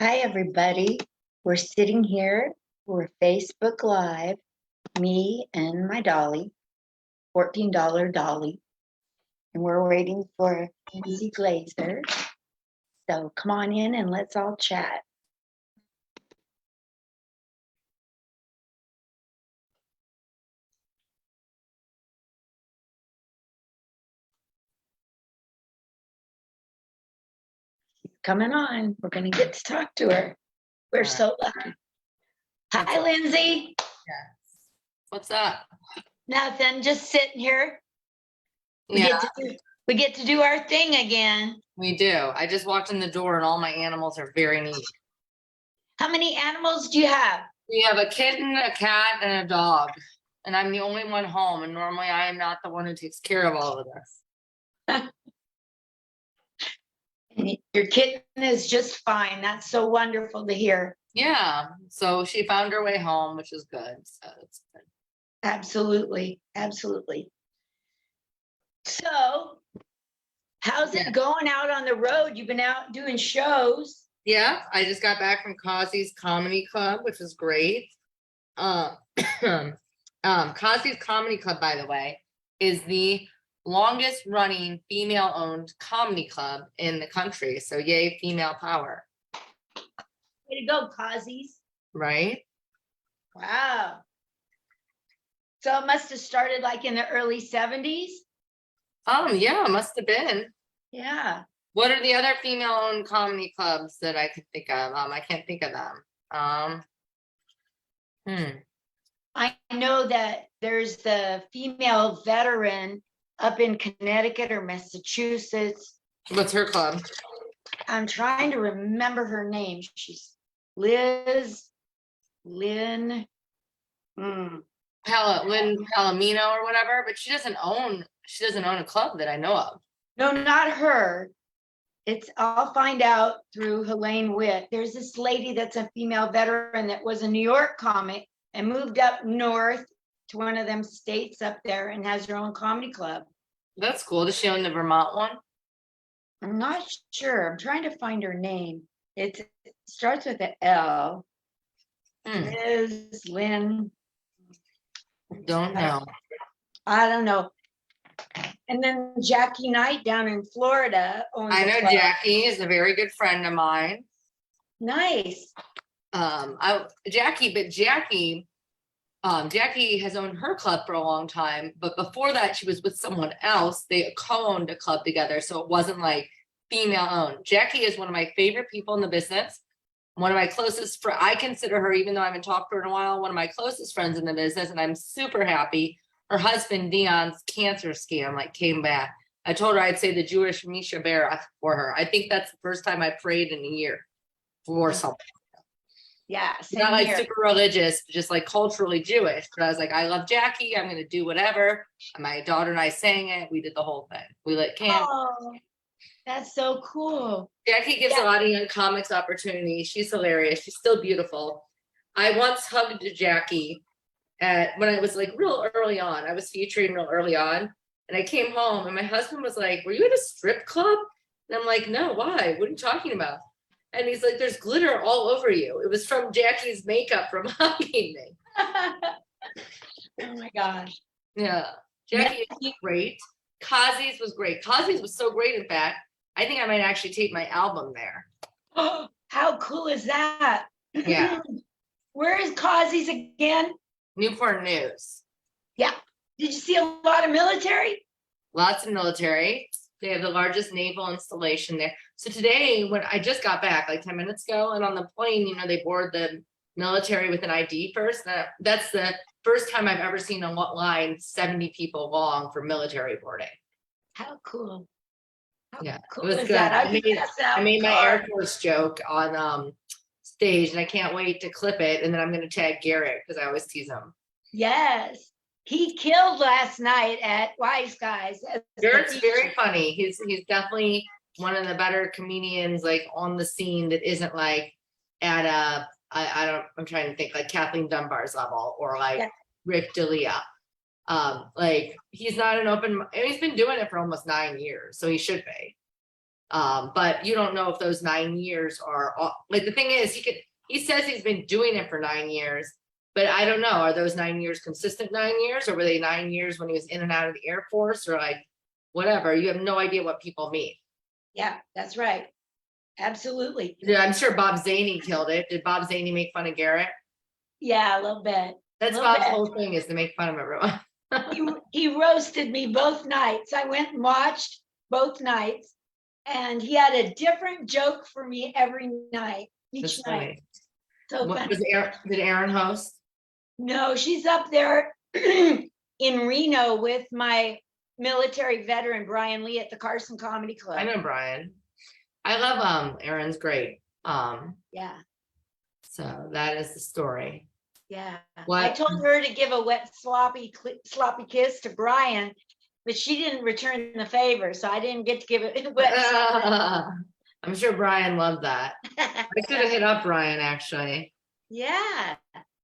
Hi, everybody. We're sitting here. We're Facebook Live, me and my dolly, $14 dolly, and we're waiting for Lindsay Glazer. So come on in and let's all chat. She's coming on. We're going to get to talk to her. We're so lucky. Hi, Lindsay. Yes. What's up? Nothing. Just sitting here. We get to do our thing again. We do. I just walked in the door and all my animals are very neat. How many animals do you have? We have a kitten, a cat, and a dog. And I'm the only one home. And normally I am not the one who takes care of all of this. And your kitten is just fine. That's so wonderful to hear. Yeah. So she found her way home, which is good. So it's good. Absolutely. Absolutely. So how's it going out on the road? You've been out doing shows. Yeah. I just got back from Cosby's Comedy Club, which was great. Cosby's Comedy Club, by the way, is the longest running female owned comedy club in the country. So yay, female power. Way to go, Cosby's. Right? Wow. So it must have started like in the early 70s. Yeah, must have been. Yeah. What are the other female owned comedy clubs that I could think of? I can't think of them. I know that there's the female veteran up in Connecticut or Massachusetts. What's her club? I'm trying to remember her name. She's Lynn. Lynn Palomino or whatever, but she doesn't own a club that I know of. No, not her. I'll find out through Helene Witt. There's this lady that's a female veteran that was a New York comic and moved up north to one of them states up there and has her own comedy club. That's cool. Does she own the Vermont one? I'm not sure. I'm trying to find her name. It starts with an L. Lynn. Don't know. I don't know. And then Jackie Knight down in Florida owns I know Jackie is a very good friend of mine. Nice. Jackie has owned her club for a long time, but before that she was with someone else. They co-owned a club together, so it wasn't like female owned. Jackie is one of my favorite people in the business. One of my closest friends. I consider her, even though I haven't talked to her in a while, one of my closest friends in the business, and I'm super happy. Her husband Dion's cancer scam came back. I told her I'd say the Jewish Misha Berach for her. I think that's the first time I prayed in a year for something. Yeah, not like super religious, just like culturally Jewish. But I was like, I love Jackie. I'm gonna do whatever. And my daughter and I sang it. We did the whole thing. We lit candles. Oh, that's so cool. Jackie gives a lot of young comics opportunities. She's hilarious. She's still beautiful. I once hugged Jackie when I was like real early on. I was featuring real early on, and I came home and my husband was like, "Were you at a strip club?" And I'm like, "No, why? What are you talking about?" And he's like, "There's glitter all over you." It was from Jackie's makeup from hugging me. Oh my gosh. Yeah. Jackie is great. Kazi's was great. Kazi's was so great, in fact, I think I might actually take my album there. Oh, how cool is that? Yeah. Where is Kazi's again? Newport News. Yeah. Did you see a lot of military? Lots of military. They have the largest naval installation there. So today, when I just got back like 10 minutes ago, and on the plane, they board the military with an ID first. That's the first time I've ever seen a line 70 people long for military boarding. How cool. Yeah, cool it was is good. that? I made my Air Force joke on stage, and I can't wait to clip it. And then I'm going to tag Garrett because I always tease him. Yes. He killed last night at Wise Guys. Garrett's very funny. He's definitely one of the better comedians on the scene that isn't at I'm trying to think Kathleen Dunbar's level or Rick D'Elia. He's not an open, and he's been doing it for almost 9 years, so he should be. But you don't know if those 9 years are like, the thing is, he says he's been doing it for 9 years, but I don't know, are those 9 years consistent 9 years, or were they 9 years when he was in and out of the Air Force, or like whatever? You have no idea what people mean. Yeah, that's right. Absolutely. Yeah, I'm sure Bob Zaney killed it. Did Bob Zaney make fun of Garrett? Yeah, a little bit. That's Little Bob's bit. whole thing, is to make fun of everyone. He roasted me both nights. I went and watched both nights, and he had a different joke for me every night, each That's night. funny. So What funny. was did Aaron host? No, she's up there in Reno with my military veteran Brian Lee at the Carson Comedy Club. I know Brian. I love Aaron's great. Yeah, So that is the story. yeah. What? I told her to give a wet sloppy kiss to Brian, but she didn't return the favor, so I didn't get to give it wet. I'm sure Brian loved that. I could have hit up Brian actually. Yeah,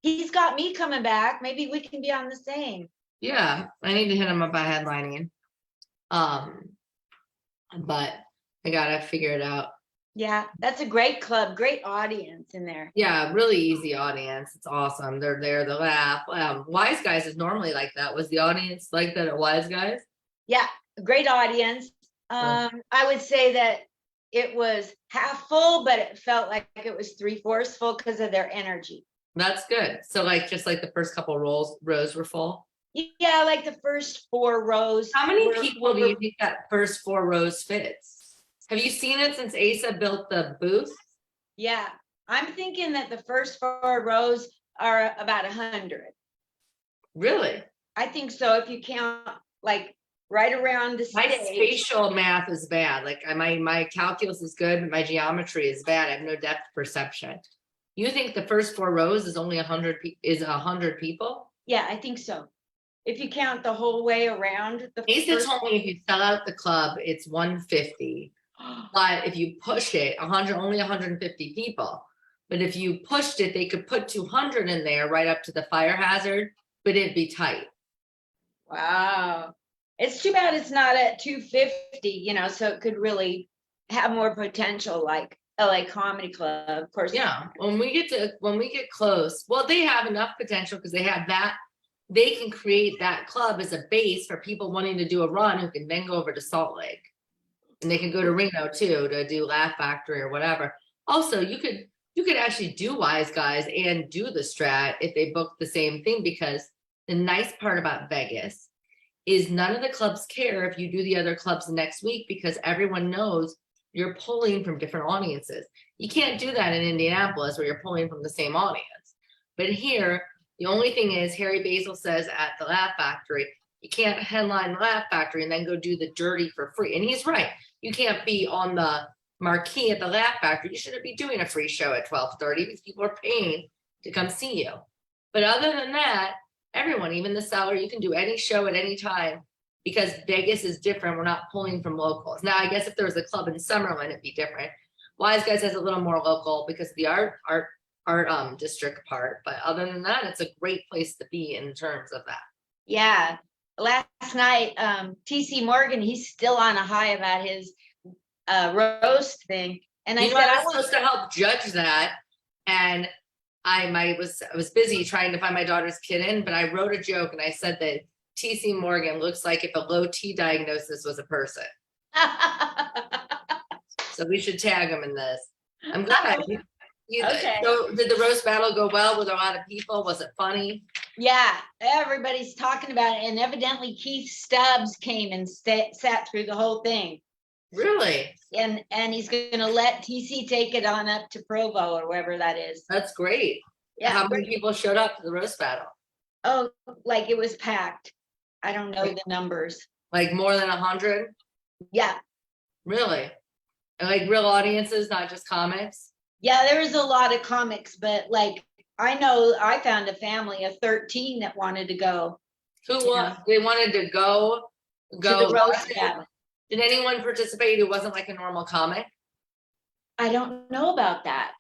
he's got me coming back. Maybe we can be on the same. Yeah, I need to hit him up by headlining. But I gotta figure it out. Yeah, that's a great club, great audience in there. Yeah, really easy audience. It's awesome. They're there to laugh. Wise Guys is normally like that. Was the audience like that at Wise Guys? Yeah, a great audience. I would say that it was half full, but it felt like it was 3/4 full because of their energy. That's good. So like, just like the first couple rows were full. Yeah, like the first 4 rows. How many people do you think that first 4 rows fits? Have you seen it since Asa built the booth? Yeah, I'm thinking that the first 4 rows are about 100. Really? I think so. If you count like right around the My stage. spatial math is bad. Like my calculus is good, but my geometry is bad. I have no depth perception. You think the first 4 rows is only 100 people? Yeah, I think so. If you count the whole way around the Asa told me if you sell out the club, it's 150. But if you push it, only 150 people. But if you pushed it, they could put 200 in there right up to the fire hazard, but it'd be tight. Wow. It's too bad it's not at 250, so it could really have more potential like LA Comedy Club, of course. Yeah, when we get close, well, they have enough potential because they have that. They can create that club as a base for people wanting to do a run who can then go over to Salt Lake. And they can go to Reno too to do Laugh Factory or whatever. Also, you could actually do Wise Guys and do the Strat if they book the same thing, because the nice part about Vegas is none of the clubs care if you do the other clubs next week, because everyone knows you're pulling from different audiences. You can't do that in Indianapolis where you're pulling from the same audience. But here, the only thing is Harry Basil says at the Laugh Factory, you can't headline the Laugh Factory and then go do the dirty for free. And he's right. You can't be on the marquee at the Laugh Factory. You shouldn't be doing a free show at 12:30 because people are paying to come see you. But other than that, everyone, even the seller, you can do any show at any time, because Vegas is different. We're not pulling from locals. Now, I guess if there was a club in Summerlin, it'd be different. Wise Guys has a little more local because of the art district part. But other than that, it's a great place to be in terms of that. Yeah. Last night, TC Morgan, he's still on a high about his roast thing. And I said, I was supposed to help judge that. And I was busy trying to find my daughter's kitten, but I wrote a joke and I said that TC Morgan looks like if a low T diagnosis was a person. So we should tag him in this. I'm glad. Okay. So did the roast battle go well with a lot of people? Was it funny? Yeah, everybody's talking about it. And evidently Keith Stubbs came and sat through the whole thing. Really? And he's going to let TC take it on up to Provo or wherever that is. That's great. Yeah. How many people showed up to the roast battle? Oh, like it was packed. I don't know the numbers. Like more than 100? Yeah. Really? And like real audiences, not just comics? Yeah, there was a lot of comics, but like I know I found a family of 13 that wanted to go. Who won? They wanted to go to the roast battle. Did anyone participate who wasn't like a normal comic? I don't know about that.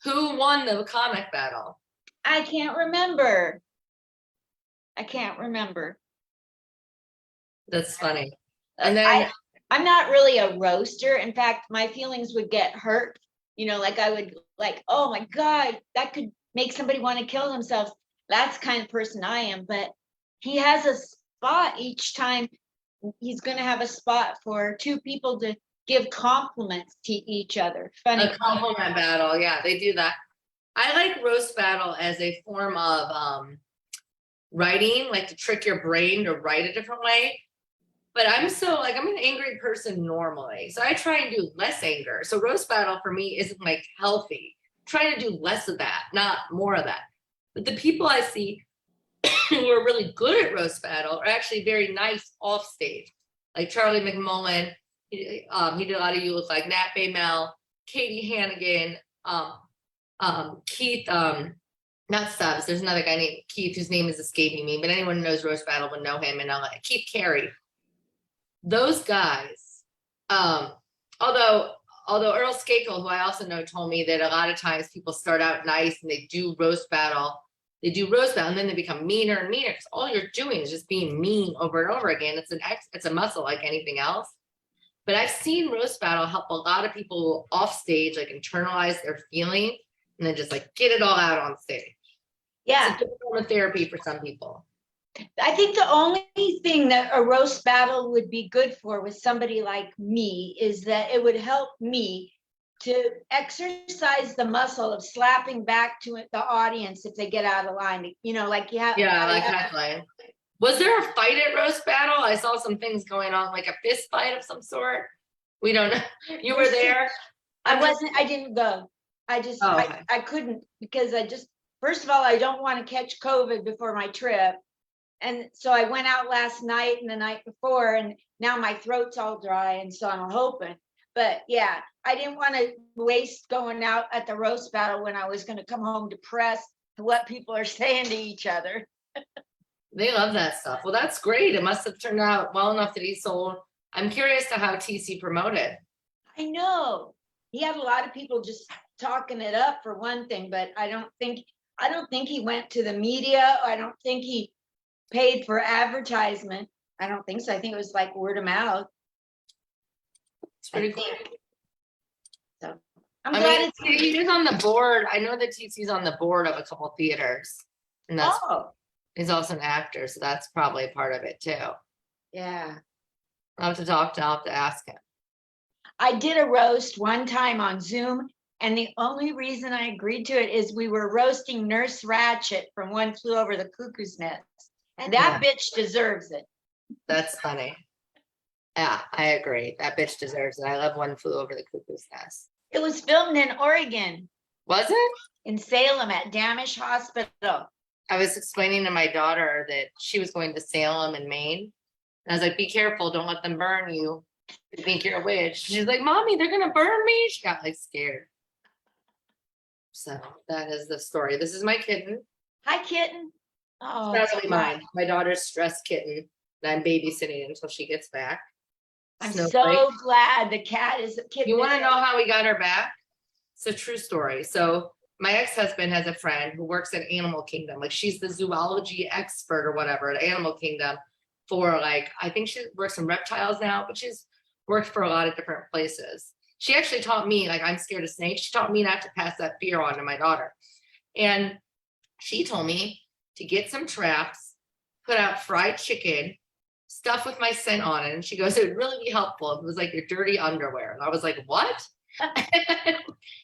Who won the comic battle? I can't remember. That's funny. And then I'm not really a roaster. In fact, my feelings would get hurt. You know, like I would like, oh my God, that could make somebody want to kill themselves. That's the kind of person I am. But he has a spot each time. He's going to have a spot for two people to give compliments to each other. Funny. A compliment battle. Yeah, they do that. I like roast battle as a form of writing, like to trick your brain to write a different way. But I'm an angry person normally. So I try and do less anger. So roast battle for me isn't like healthy. I'm trying to do less of that, not more of that. But the people I see who are really good at roast battle are actually very nice off stage. Like Charlie McMullen, he did a lot of You Look Like Nat Mel, Katie Hannigan, Keith, not Stubbs. There's another guy named Keith whose name is escaping me, but anyone who knows roast battle would know him. And Keith Carey. Those guys, although Earl Skakel, who I also know, told me that a lot of times people start out nice and they do roast battle, and then they become meaner and meaner because all you're doing is just being mean over and over again. It's a muscle like anything else. But I've seen roast battle help a lot of people off stage, like internalize their feeling and then just like get it all out on stage. Yeah. It's a good form of therapy for some people. I think the only thing that a roast battle would be good for with somebody like me is that it would help me to exercise the muscle of slapping back to the audience if they get out of line. You know, like you have. Yeah, like heckling. Was there a fight at roast battle? I saw some things going on, like a fist fight of some sort. We don't know. You were there? I didn't go. Okay. I couldn't because first of all, I don't want to catch COVID before my trip. And so I went out last night and the night before, and now my throat's all dry. And so I'm hoping. But yeah, I didn't want to waste going out at the roast battle when I was going to come home depressed to what people are saying to each other. They love that stuff. Well, that's great. It must have turned out well enough that he sold. I'm curious to how TC promoted. I know. He had a lot of people just talking it up for one thing, but I don't think he went to the media. I don't think he paid for advertisement. I don't think so. I think it was like word of mouth. It's pretty cool. So I'm glad he's on the board. I know that TC's on the board of a couple of theaters. And he's also an actor, so that's probably a part of it too. Yeah. I'll have to ask him. I did a roast one time on Zoom, and the only reason I agreed to it is we were roasting Nurse Ratched from One Flew Over the Cuckoo's Nest. And that bitch deserves it. That's funny. Yeah, I agree. That bitch deserves it. I love One Flew Over the Cuckoo's Nest. It was filmed in Oregon. Was it? In Salem at Damish Hospital. I was explaining to my daughter that she was going to Salem in Maine. And I was like, be careful. Don't let them burn you. You think you're a witch. She's like, Mommy, they're going to burn me. She got like scared. So that is the story. This is my kitten. Hi, kitten. Oh, that's really mine. My daughter's stressed kitten that I'm babysitting until she gets back. I'm so glad the cat is a kitten. You want to know how we got her back? It's a true story. So my ex-husband has a friend who works at Animal Kingdom. Like she's the zoology expert or whatever at Animal Kingdom for like, I think she works in reptiles now, but she's worked for a lot of different places. She actually taught me, like I'm scared of snakes. She taught me not to pass that fear on to my daughter. And she told me to get some traps, put out fried chicken, stuff with my scent on it. And she goes, it would really be helpful if it was like your dirty underwear. And I was like, what?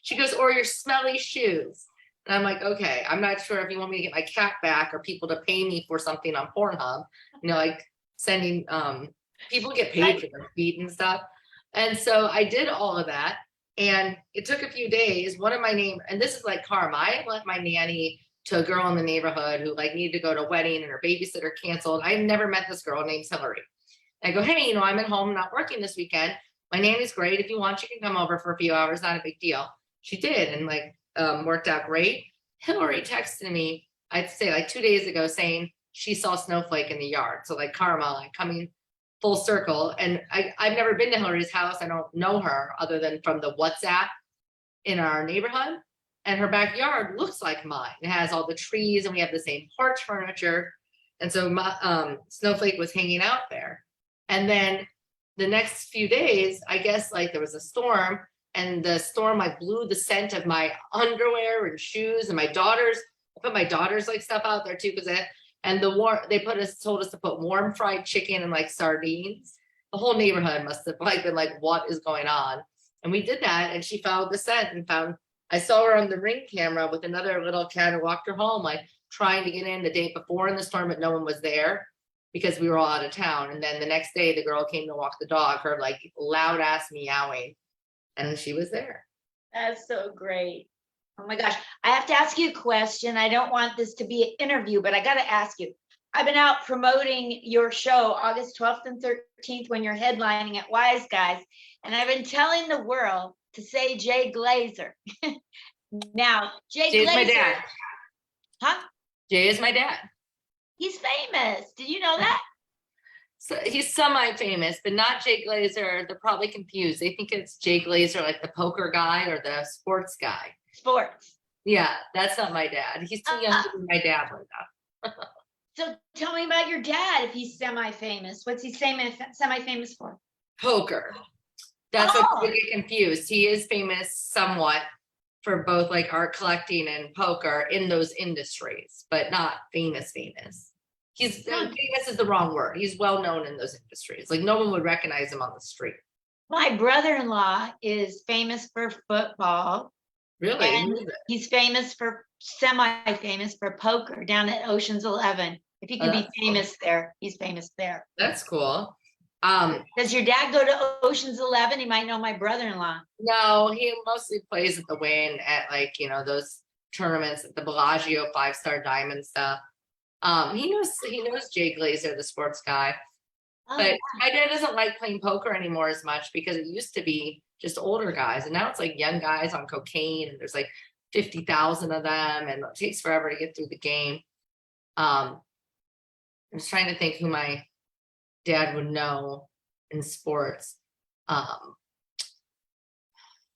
She goes, or your smelly shoes. And I'm like, okay, I'm not sure if you want me to get my cat back or people to pay me for something on Pornhub, you know, like sending, people get paid for their feet and stuff. And so I did all of that. And it took a few days. One of my and this is like karma. I let my nanny to a girl in the neighborhood who like needed to go to a wedding and her babysitter canceled. I had never met this girl named Hillary. I go, hey, you know, I'm at home, not working this weekend. My nanny's great. If you want, you can come over for a few hours. Not a big deal. She did. And like, worked out great. Hillary texted me, I'd say like 2 days ago saying she saw Snowflake in the yard. So like karma, like coming full circle. And I've never been to Hillary's house. I don't know her other than from the WhatsApp in our neighborhood. And her backyard looks like mine. It has all the trees and we have the same porch furniture. And so my, Snowflake was hanging out there. And then the next few days, I guess like there was a storm, and the storm like blew the scent of my underwear and shoes, and my daughter's, I put my daughter's like stuff out there too, because and they told us to put warm fried chicken and like sardines. The whole neighborhood must have like been like, what is going on? And we did that, and she followed the scent and I saw her on the Ring camera with another little cat who walked her home, like trying to get in the day before in the storm, but no one was there because we were all out of town. And then the next day, the girl came to walk the dog, her like loud ass meowing, and she was there. That's so great. Oh my gosh. I have to ask you a question. I don't want this to be an interview, but I got to ask you. I've been out promoting your show August 12th and 13th when you're headlining at Wise Guys. And I've been telling the world to say Jay Glazer. Now, Jay Jay's Glazer. my dad. Huh? Jay is my dad. He's famous. Did you know that? So he's semi-famous, but not Jay Glazer. They're probably confused. They think it's Jay Glazer, like the poker guy or the sports guy. Sports. Yeah, that's not my dad. He's too young to be my dad like that. So tell me about your dad if he's semi-famous. What's he semi-famous for? Poker. That's what people get confused. He is famous somewhat for both like art collecting and poker in those industries, but not famous. He's famous is the wrong word. He's well known in those industries. Like no one would recognize him on the street. My brother-in-law is famous for football. Really? And he's semi-famous for poker down at Ocean's 11. If he can be famous there, he's famous there. That's cool. Does your dad go to Ocean's 11? He might know my brother-in-law. No, he mostly plays at the Wynn at like, those tournaments at the Bellagio 5-star diamond stuff. He knows Jay Glazer, the sports guy. But my dad doesn't like playing poker anymore as much because it used to be just older guys, and now it's like young guys on cocaine, and there's like 50,000 of them, and it takes forever to get through the game. I'm just trying to think who my dad would know in sports.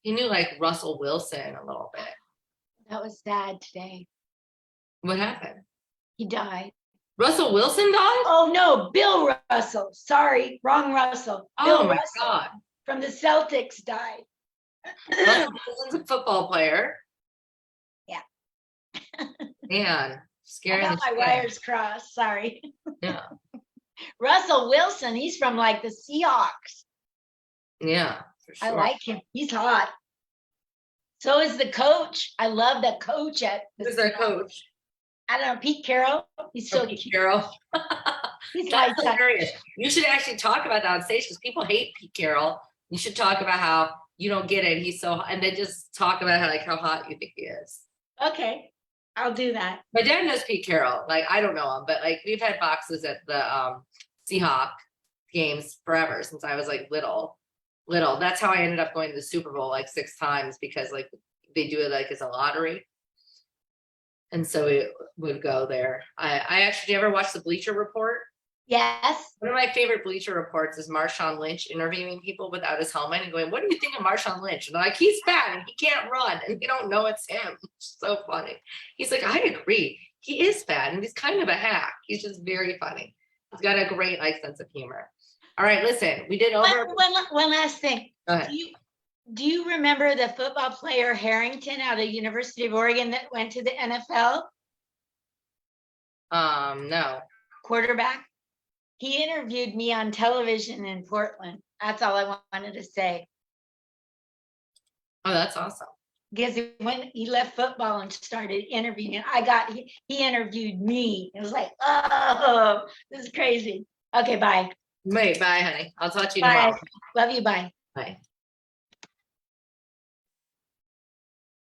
He knew like Russell Wilson a little bit. That was sad today. What happened? He died. Russell Wilson died? Oh no, Bill Russell. Sorry, wrong Russell. Oh Bill my Russell God. from the Celtics died. Russell Wilson's a football player. Yeah. Man, scary. I got my wires crossed. Sorry. Yeah. Russell Wilson, he's from like the Seahawks. Yeah, for sure. I like him. He's hot. So is the coach. I love the coach at the Who's their coach? I don't know, Pete Carroll. He's so Pete cute. Carroll. He's That's like hilarious. You should actually talk about that on stage because people hate Pete Carroll. You should talk about how you don't get it. He's so, and then just talk about how hot you think he is. Okay, I'll do that. My dad knows Pete Carroll. Like I don't know him, but like we've had boxes at the Seahawk games forever since I was like little. That's how I ended up going to the Super Bowl like 6 times because like they do it like as a lottery. And so we would go there. I actually, do you ever watch the Bleacher Report? Yes. One of my favorite Bleacher Reports is Marshawn Lynch interviewing people without his helmet and going, what do you think of Marshawn Lynch? And they're like, he's fat and he can't run. And they don't know it's him. It's so funny. He's like, I agree. He is fat and he's kind of a hack. He's just very funny. He's got a great sense of humor. All right, listen, we did over. One last thing. Go ahead. Do you remember the football player Harrington out of University of Oregon that went to the NFL? No. Quarterback. He interviewed me on television in Portland. That's all I wanted to say. Oh, that's awesome. Because when he left football and started interviewing, he interviewed me. It was like, oh, this is crazy. Okay, bye. Wait, bye, honey. I'll talk to you tomorrow. Bye. Love you. Bye. Bye.